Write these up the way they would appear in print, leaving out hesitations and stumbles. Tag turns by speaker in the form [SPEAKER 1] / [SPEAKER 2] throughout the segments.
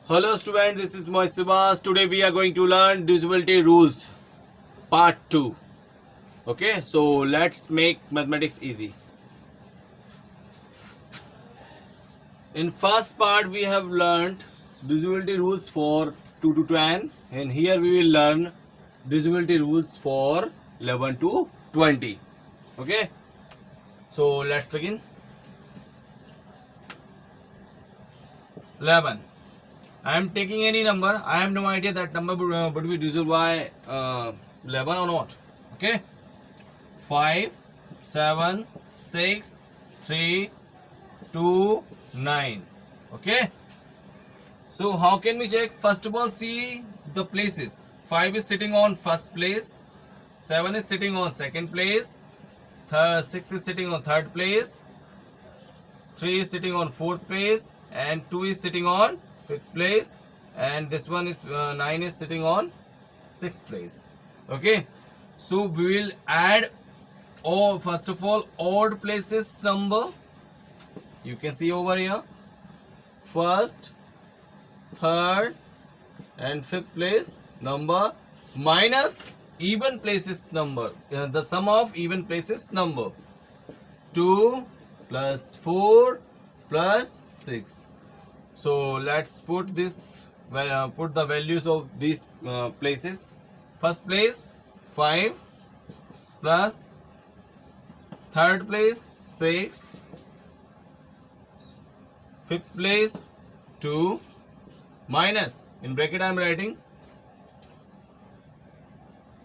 [SPEAKER 1] Hello students, this is Mohit Subhas. Today we are going to learn divisibility rules part 2. Okay, so let's make mathematics easy. In first part we have learned divisibility rules for 2 to 10 and here we will learn divisibility rules for 11 to 20. Okay, so let's begin. 11. I am taking any number. I have no idea that number would be divisible by 11 or not. Okay. 5, 7, 6, 3, 2, 9. Okay. So how can we check? First of all, see the places. 5 is sitting on first place. 7 is sitting on second place. 6 is sitting on third place. 3 is sitting on fourth place. And 2 is sitting on fifth place, and this one is 9 is sitting on sixth place. Okay, so we will add first of all odd places number. You can see over here first, third and fifth place number minus even places number, the sum of even places number. 2 plus 4 plus 6. So let's put this put the values of these places. First place 5 plus third place 6, fifth place 2 minus, in bracket I am writing,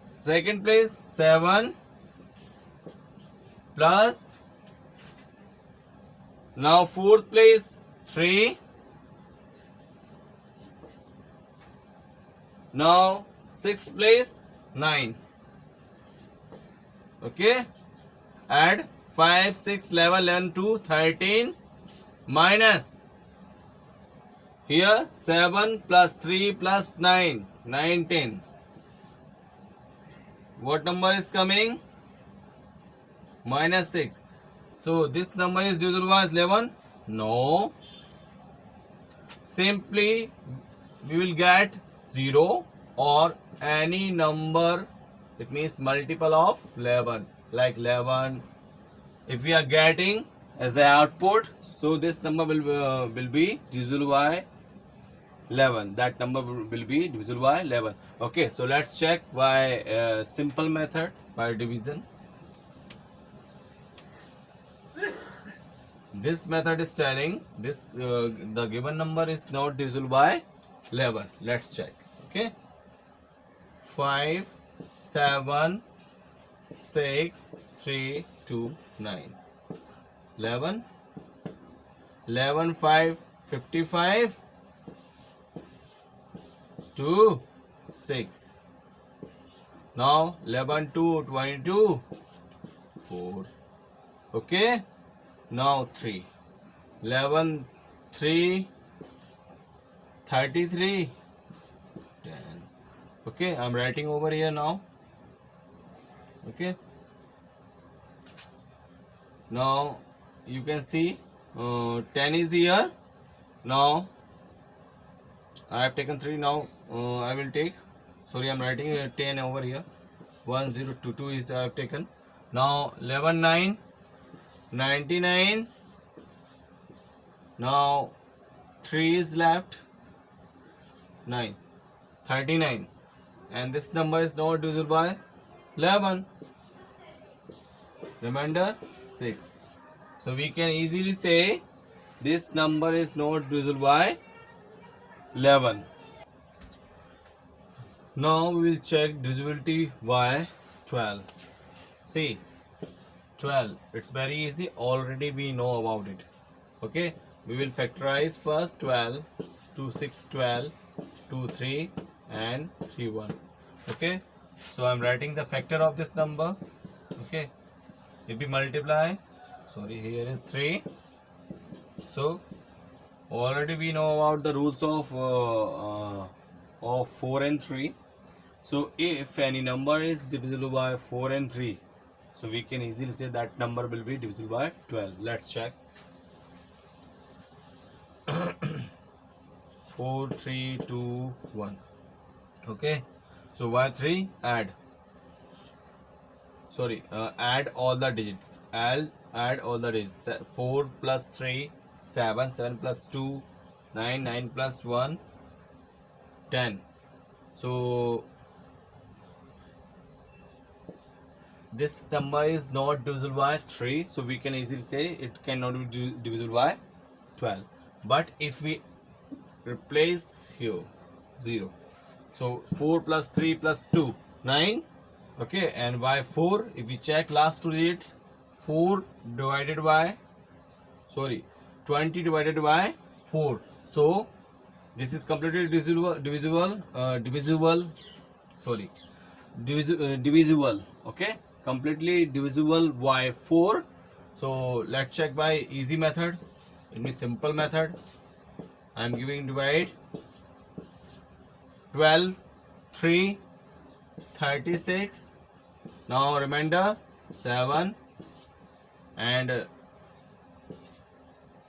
[SPEAKER 1] second place 7 plus, now fourth place 3, now sixth place 9. Okay, add 5, 6, 11, 11 to 13 minus here 7 plus 3 plus 9, 19. What number is coming? Minus 6. So this number is divisible by 11? No. Simply we will get 0 or any number, it means multiple of 11, like 11. If we are getting as an output, so this number will be divisible by 11. That number will be divisible by 11. Okay, so let's check by simple method, by division. This method is telling this the given number is not divisible by 11. Let's check. Okay, 5, 7, 6, 3, 2, 9. 11, 11, 5, 55, 2, 6. Now 11, 2, 22, 4. Okay. Now 3, 11, 3, 33, 10. Okay, I'm writing over here now. Okay, now you can see 10 is here. Now I have taken 3. Now I will take, sorry, I'm writing 10 over here. 1022 is I have taken. Now 11, 9, 99. Now 3 is left, 9, 39, and this number is not divisible by 11. Remainder 6. So we can easily say this number is not divisible by 11. Now we will check divisibility by 12. See, 12, it's very easy, already we know about it. Okay, we will factorize first 12, 2, 6, 12, 2, 3 and 3, 1. Okay, so I'm writing the factor of this number. Okay, if we multiply, sorry, here is 3. So already we know about the rules of 4 and 3. So if any number is divisible by 4 and 3, so we can easily say that number will be divisible by 12. Let's check. 4 3 2 1. Okay, so y3 add, sorry, add all the digits. Add all the digits. 4 plus 3 7, 7 plus 2 9, 9 plus 1 10. So this number is not divisible by 3, so we can easily say it cannot be divisible by 12. But if we replace here 0, so 4 plus 3 plus 2 9. Okay, and by 4, if we check last two digits, 4 divided by, sorry, 20 divided by 4. So this is completely divisible, okay, completely divisible by 4. So let's check by easy method. It means simple method. I am giving divide 12 3 36. Now remainder 7 and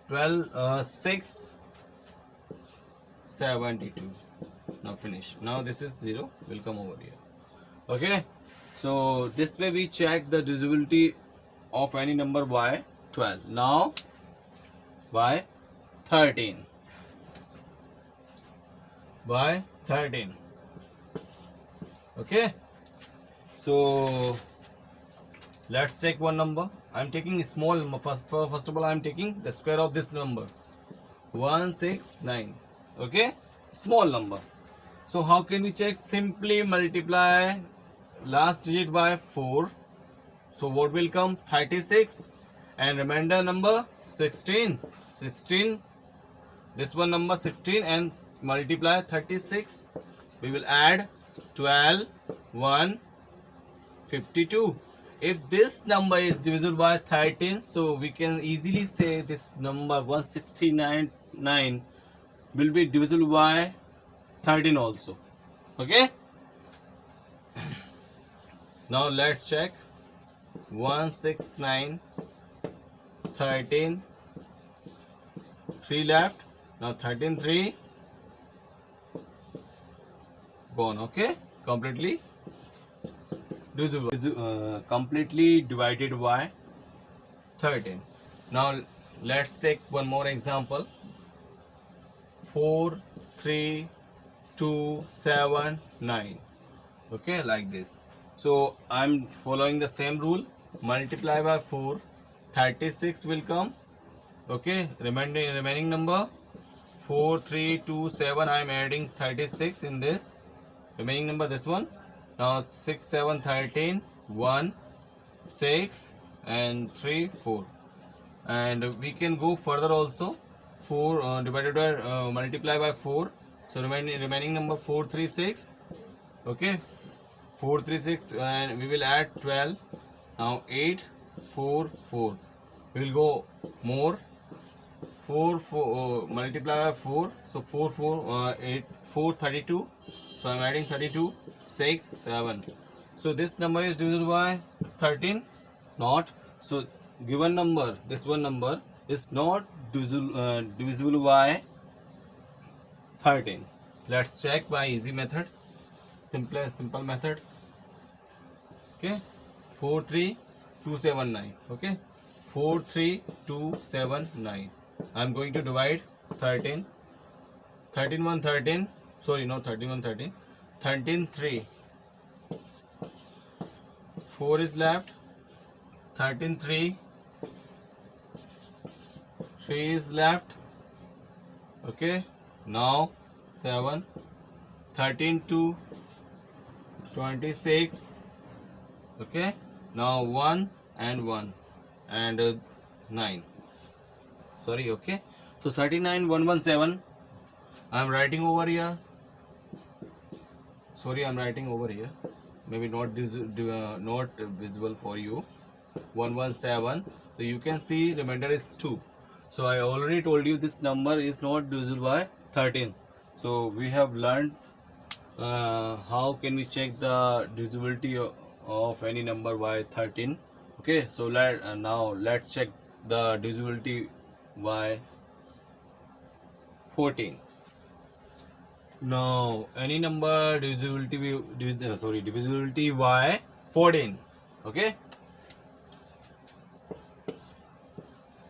[SPEAKER 1] 12 6 72. Now finish. Now this is 0, will come over here. Okay, so this way we check the divisibility of any number by 12. Now by 13. By 13. Okay, so let's take one number. I'm taking a small number. First of all, I'm taking the square of this number 169. Okay, small number. So how can we check? Simply multiply last digit by 4. So what will come? 36 and remainder number 16. 16. This one number 16 and multiply 36. We will add 12 1 52. If this number is divisible by 13, so we can easily say this number 169 will be divisible by 13 also. Okay, now let's check. 169 13 3 left. Now 13 3 gone. Okay, completely divisible, completely divided by 13. Now let's take one more example. 4 3 2 7 9. Okay, like this. So I'm following the same rule. Multiply by 4, 36 will come. Okay, remaining number 4 3 2 7. I'm adding 36 in this remaining number, this one. Now 6 7 13 1 6 and 3 4, and we can go further also. 4 divided by multiply by 4, so remaining number 4 3 6. Okay, 4 3 6, and we will add 12. Now 8 4 4. We will go more. 4 4 multiply by 4, so 4 4 8 4 32. So I'm adding 32 6 7. So this number is divisible by 13, not. So given number, this one number is not divisible by 13. Let's check by easy method, simple method. Okay, 4 3 2 7 9. Okay, 4 3 2 7 9. I'm going to divide 13. 13 1 13. Sorry, not 13 1 13. 13 3. 4 is left. 13 3. 3 is left. Okay, now 7. 13 2 26. Okay, now 1 and 1 and 9. Sorry. Okay, so 39 117. I'm writing over here. Sorry, I'm writing over here. Maybe not visible for you. 117. So you can see remainder is 2. So I already told you this number is not divisible by 13. So we have learned how can we check the divisibility of any number by 13. Okay, so now let's check the divisibility by 14. Now any number divisibility by 14. Okay.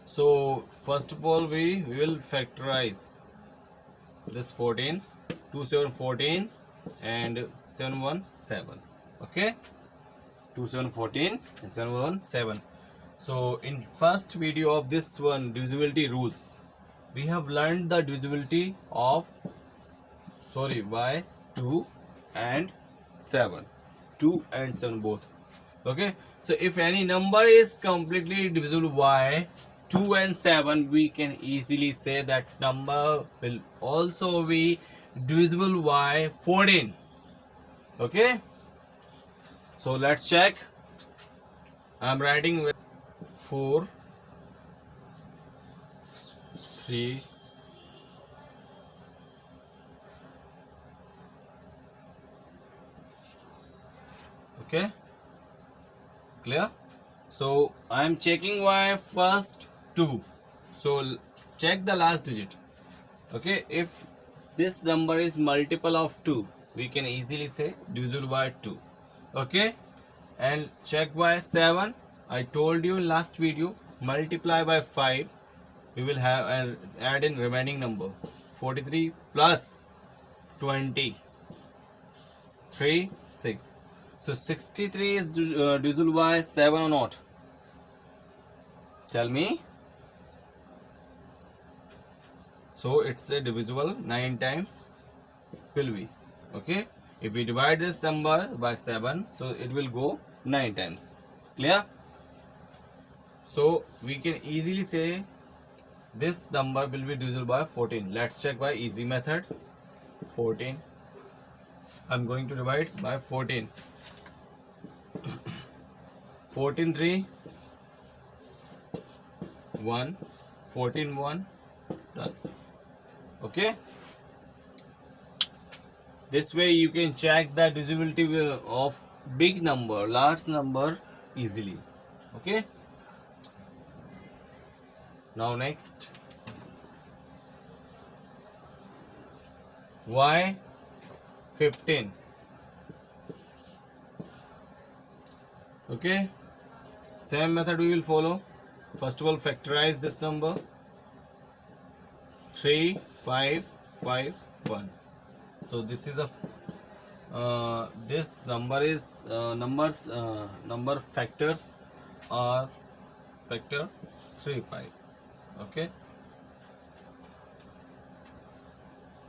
[SPEAKER 1] So first of all we will factorize this 14, 2 7 14 and 7 1 7. Okay, 2 7 14 and 7 1 7. So in first video of this one divisibility rules, we have learned the divisibility of by 2 and 7, 2 and 7 both. Okay, so if any number is completely divisible by 2 and 7, we can easily say that number will also be divisible by 14. Okay, so let's check. I'm writing with 4 3 okay, clear. So I am checking y first 2, so check the last digit. Okay, if this number is multiple of 2, we can easily say divisible by 2. Okay, and check by 7. I told you in last video, multiply by 5, we will have and add in remaining number 43 plus 20 3 6. So 63 is divisible by 7 or not? Tell me. So it's a divisible 9 times will be. Okay, if we divide this number by 7, so it will go 9 times. Clear? So we can easily say this number will be divisible by 14. Let's check by easy method. 14. I'm going to divide by 14. 14 3 1, 14 1, done. Okay, this way you can check the divisibility of big number, large number easily. Okay, now next, y 15. Okay, same method we will follow. First of all, factorize this number 3 5 5 1. So this is a this number is number factors are factor 3 5. Okay,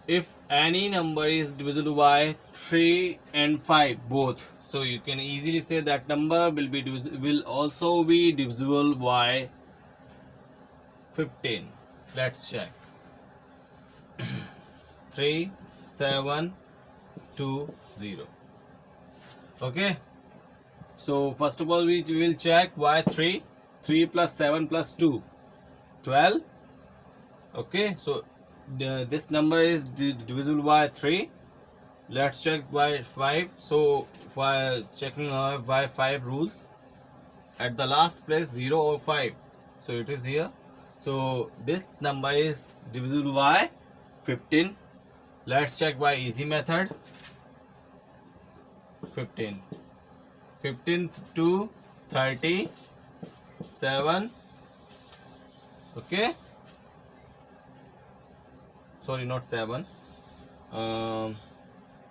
[SPEAKER 1] if any number is divisible by 3 and 5 both, so you can easily say that number will also be divisible by 15. Let's check. 3 7 2 0. Okay, so first of all we will check y 3 plus 7 plus 2 12. Okay, so this number is divisible by 3. Let's check by 5. So for checking by 5 rules, at the last place 0 or 5, so it is here. So this number is divisible by 15. Let's check by easy method. 15 to 37. Okay, sorry, not 7.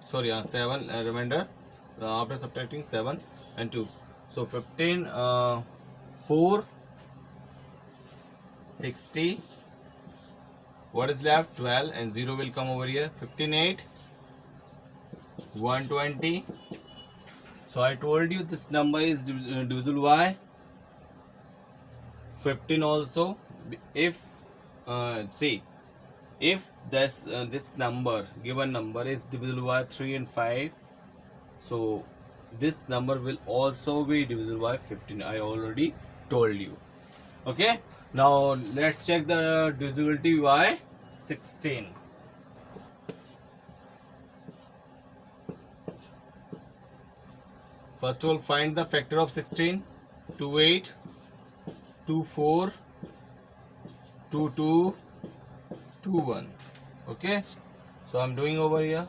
[SPEAKER 1] 7 remainder after subtracting 7 and 2. So 15 4 60. What is left? 12 and 0 will come over here. 15 8 120. So I told you this number is divisible by 15 also. If see, if this number, given number, is divisible by 3 and 5, so this number will also be divisible by 15. I already told you. Okay, now let's check the divisibility by 16. First of all, find the factor of 16. 2 8 2 4 2 2 2 1. Okay, So I'm doing over here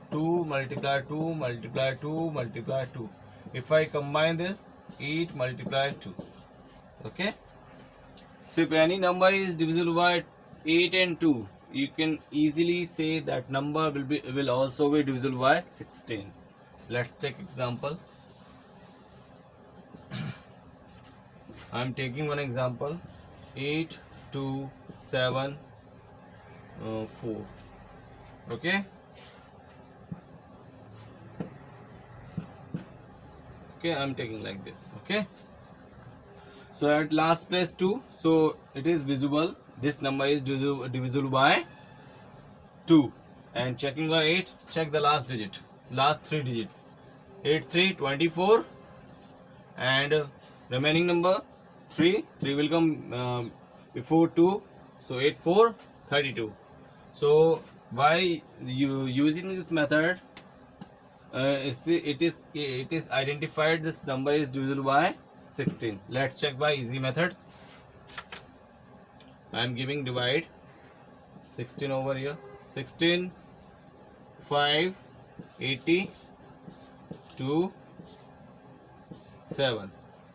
[SPEAKER 1] 2 multiply 2 multiply 2 multiply 2. If I combine this, 8 multiply 2. Okay. So if any number is divisible by 8 and 2, you can easily say that number will also be divisible by 16. Let's take example. I am taking one example. 8 2 7 4. Okay. Okay, I am taking like this. Okay. So at last place 2, so it is visible. This number is divisible by 2. And checking by 8, check the last digit, last 3 digits. 8 3 24, and remaining number 3 will come before 2. So 8 4 32. So by using this method, it is identified this number is divisible by 16. Let's check by easy method. I am giving divide 16 over here. 16 5 80 2 7.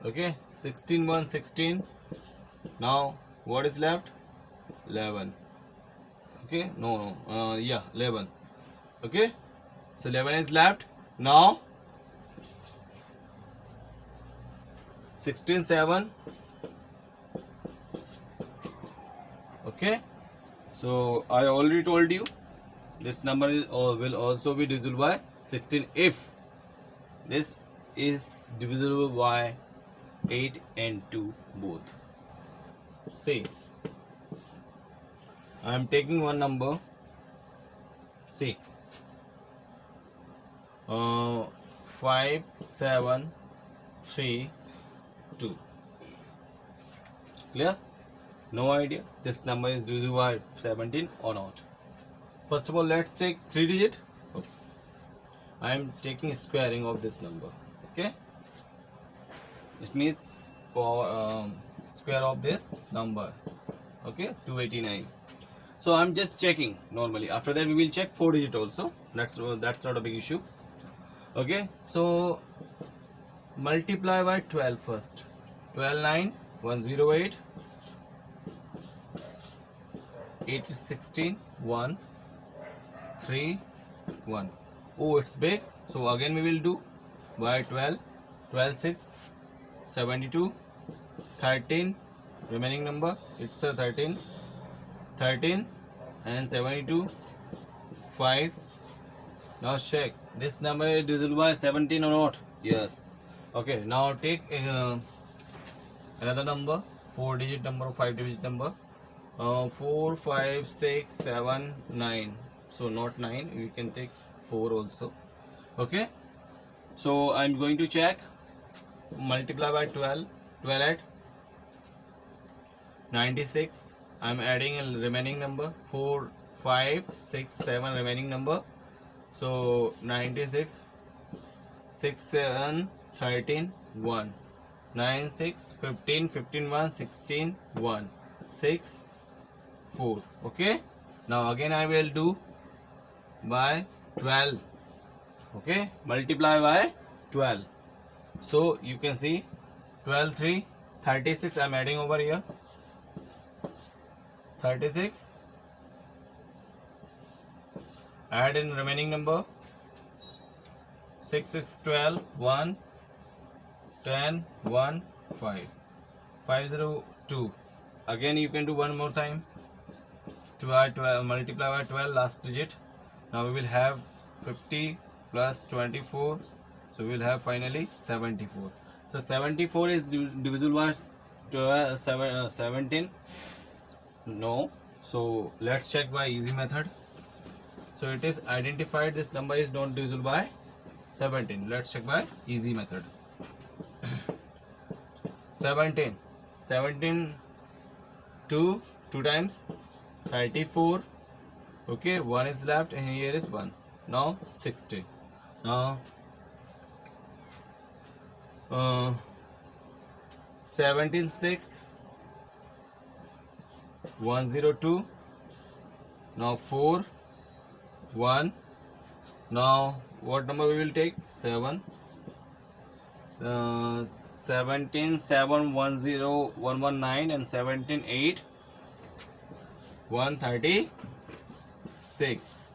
[SPEAKER 1] Okay, 16 1 16. Now what is left? 11. Okay, yeah, 11. Okay, so 11 is left. Now 16 7. Okay, so I already told you this number will also be divisible by 16 if this is divisible by 8 and 2 both. See, I am taking one number. See, 5 7 3 2. Clear? No idea this number is divisible by 17 or not. First of all, let's take 3 digit. Okay. I am taking squaring of this number. Okay, it means for square of this number. Okay, 289. So I'm just checking normally. After that we will check 4 digit also. That's not a big issue. Okay, so multiply by 12 first. 12 9 108. 8 is 16 1 3 1. Oh, it's big. So again we will do by 12. 12 6 72. 13 remaining number, it's a 13. 13 and 72 5. Now check this number is divisible by 17 or not. Yes. Okay, now take another number, 4 digit number or 5 digit number. 4 5 6 7 9. So not 9, we can take 4 also. Okay, so I'm going to check multiply by 12. 12 at 96. I'm adding a remaining number, 4 5 6 7 remaining number. So 96 6 7 13 1 9 6 15 15 1 16 1 6 4. Okay, now again I will do by 12. Okay, multiply by 12. So you can see 12 3 36. I'm adding over here 36. Add in remaining number 6 6 12 1 10 1 5 502. Again you can do one more time. 12 multiply by 12 last digit. Now we will have 50 plus 24. So we will have finally 74. So 74 is divisible by 17. No. So let's check by easy method. So it is identified this number is not divisible by 17. Let's check by easy method. 17 2 times 34. Okay, 1 is left and here is 1. Now 60. Now 17 6 102. Now 4 1. Now what number we will take? 7. 17, 7, 1, 0, 119 and 17, 8, 136.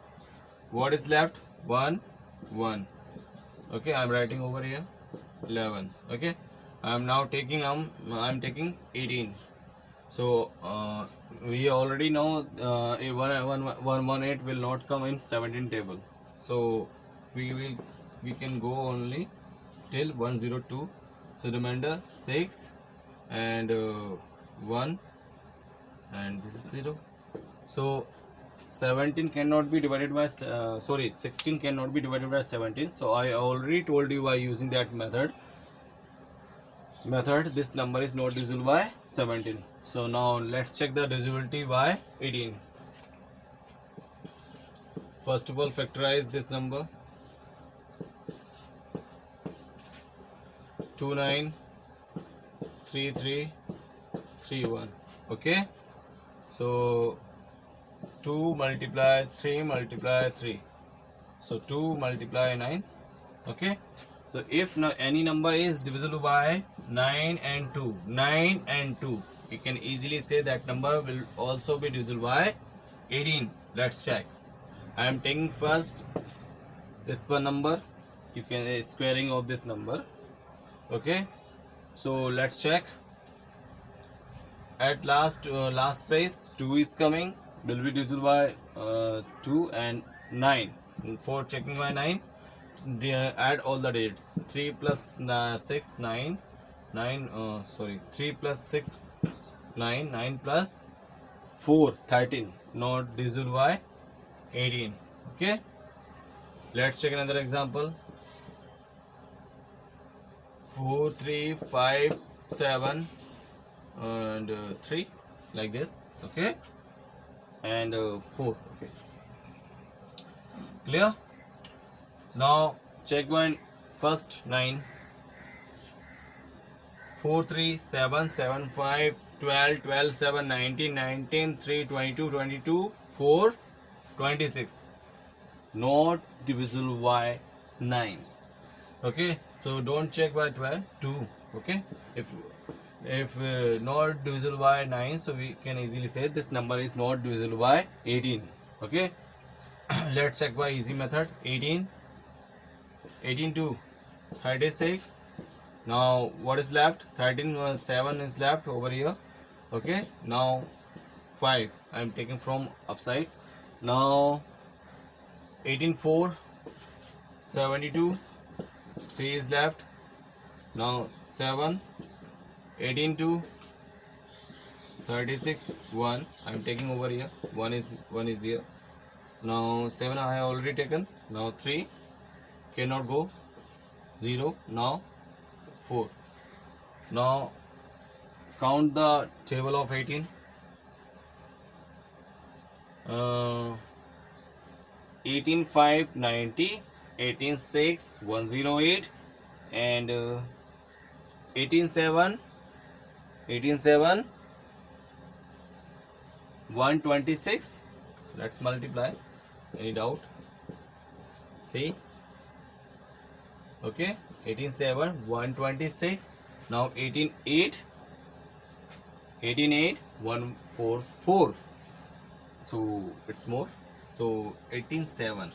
[SPEAKER 1] What is left? 1, 1. Okay, I'm writing over here 11. Okay, I'm now taking I'm taking 18. So we already know 118 will not come in 17 table. So we can go only till 102. So remainder 6 and 1 and this is 0. So 17 cannot be divided by 16 cannot be divided by 17. So I already told you by using that method this number is not divisible by 17. So now let's check the divisibility by 18. First of all, factorize this number. 293331. Okay, so 2 multiply 3 multiply 3, so 2 multiply 9. Okay, so if any number is divisible by 9 and 2, you can easily say that number will also be divisible by 18. Let's check. I am taking first this one number, you can squaring of this number. Okay, so let's check. At last place 2 is coming, will be divisible by 2 and 9. For checking by 9, add all the dates. 3 plus 6 9, 3 plus 6 9, 9 plus 4 13, not divisible by 18. Okay, let's check another example. 4 3 5 7 and 3, like this. Okay, and 4. Okay, clear. Now check one first 9. 4 3 7 7 5 12 12 7 19 19 3 22 22 4 26, not divisible by 9. Okay, so don't check by 12 2. Okay, if not divisible by 9, so we can easily say this number is not divisible by 18. Okay, let's check by easy method. 18 to 36. Now what is left? 13 7 is left over here. Okay, now 5 I am taking from upside. Now 18 4 72, 3 is left. Now 7 18 2 36 1 I am taking over here. 1 is here. Now 7 I have already taken. Now 3 cannot go, 0. Now 4. Now count the table of 18. 18 5 90, 18 6 108 and 18 7 126. Let's multiply. Any doubt? See? Okay, 18 7 126. Now 18 8 144. So it's more. So 18 7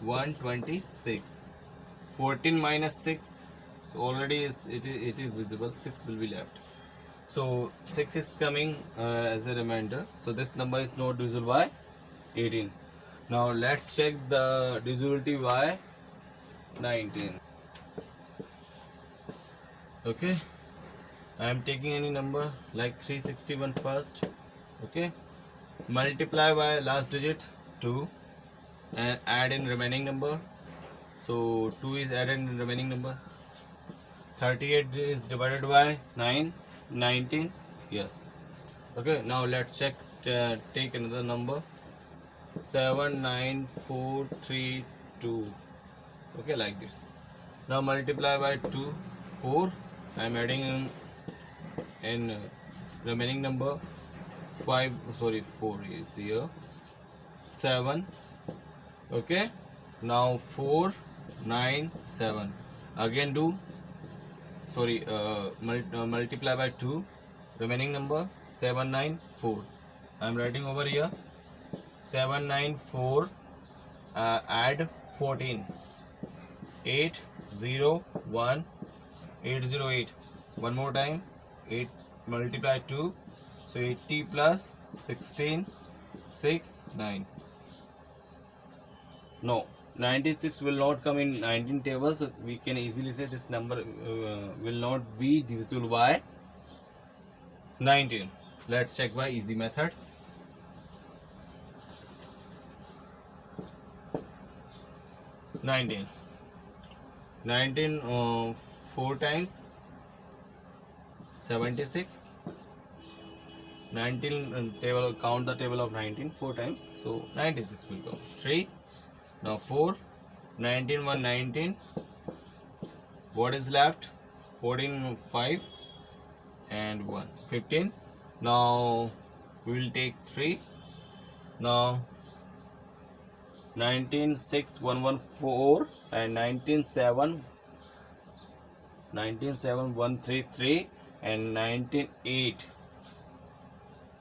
[SPEAKER 1] 126. 14 minus 6. So already it is visible. 6 will be left. So 6 is coming as a remainder. So this number is not divisible by 18. Now let's check the divisibility by 19. Okay, I am taking any number like 361 first. Okay, multiply by last digit 2 and add in remaining number. So 2 is added in remaining number. 38 is divided by 9, 19. Yes. Okay, now let's check. Take another number. 79432. Okay, like this. Now multiply by 2 4. I am adding in remaining number. 4 is here. 7 Okay, now 4 9 7, again do, sorry, multiply by 2, remaining number 794. I am writing over here 794, add 14, 801 808, one more time, 8 multiply 2, so 80 plus 16 6 9. No, 96 will not come in 19 tables, so we can easily say this number will not be divisible by 19. Let's check by easy method. 19 4 times 76. 19 table, count the table of 19 4 times, so 96 will go 3. Now 4 19 1 19, what is left? 14 5 and 1 15. Now we will take 3. Now 19 6 114 and 19 7 133 and 19 8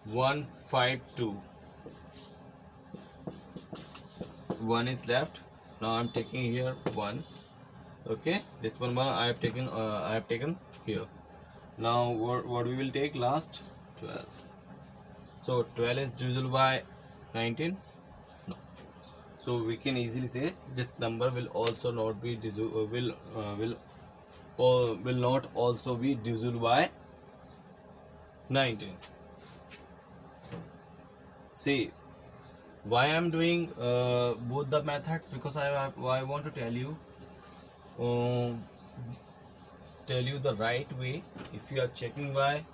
[SPEAKER 1] 152. 1 is left. Now I am taking here 1. Okay, this one I have taken here. Now what we will take last? 12. So 12 is divisible by 19. No. So we can easily say this number will also not be will not also be divisible by 19. See, why I am doing both the methods, because I want to tell you the right way. If you are checking by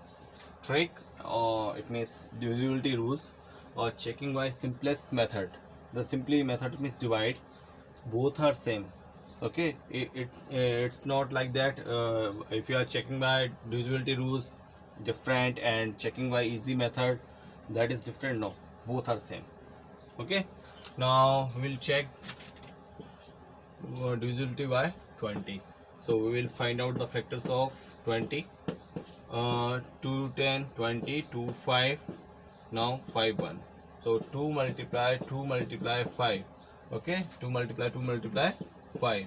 [SPEAKER 1] trick, or it means divisibility rules, or checking by simplest method, the simply method means divide, both are same. Okay, it's not like that. If you are checking by divisibility rules different and checking by easy method, that is different. No, both are same. Okay, now we will check divisibility by 20. So we will find out the factors of 20. 2 10 20 2 5, now 5 1. So 2 multiply 5. Okay, 2 multiply 5.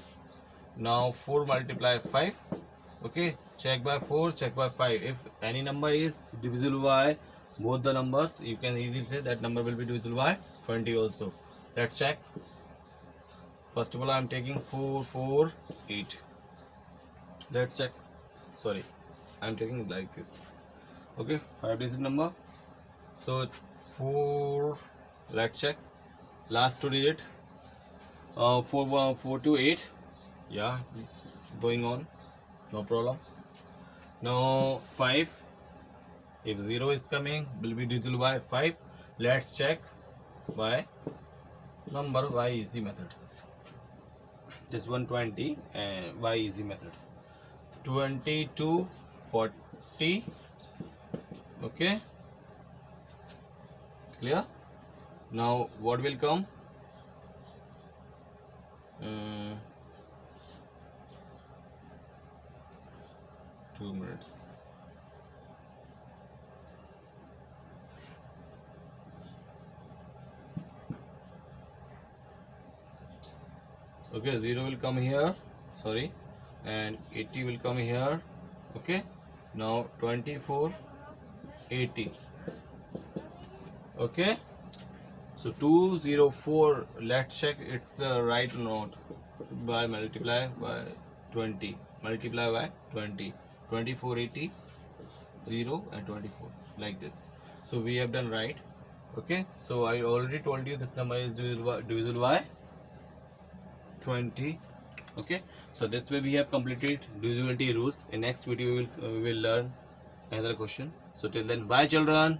[SPEAKER 1] Now 4 multiply 5. Okay, check by 4, check by 5. If any number is divisible by both the numbers, you can easily say that number will be divisible by 20 also. Let's check. First of all, I am taking 4 4 8. Let's check. Sorry, I am taking like this. Okay, 5-digit number. So 4. Let's check. Last 2 digit. 4 to 8. Yeah, going on. No problem. Now 5. If 0 is coming, will be divisible by 5. Let's check by number by easy method. This one 20 and by easy method. 20 to 40. Okay, clear? Now what will come? 2 minutes. Okay, 0 will come here, sorry, and 80 will come here. Okay, now 24 80. Okay, so 204. Let's check it's right or not. By multiply by 20, multiply by 20, 24 80 0 and 24, like this. So we have done right. Okay, so I already told you this number is divisible by 20. Okay, so this way we have completed divisibility rules. In next video we will learn another question. So till then, bye children.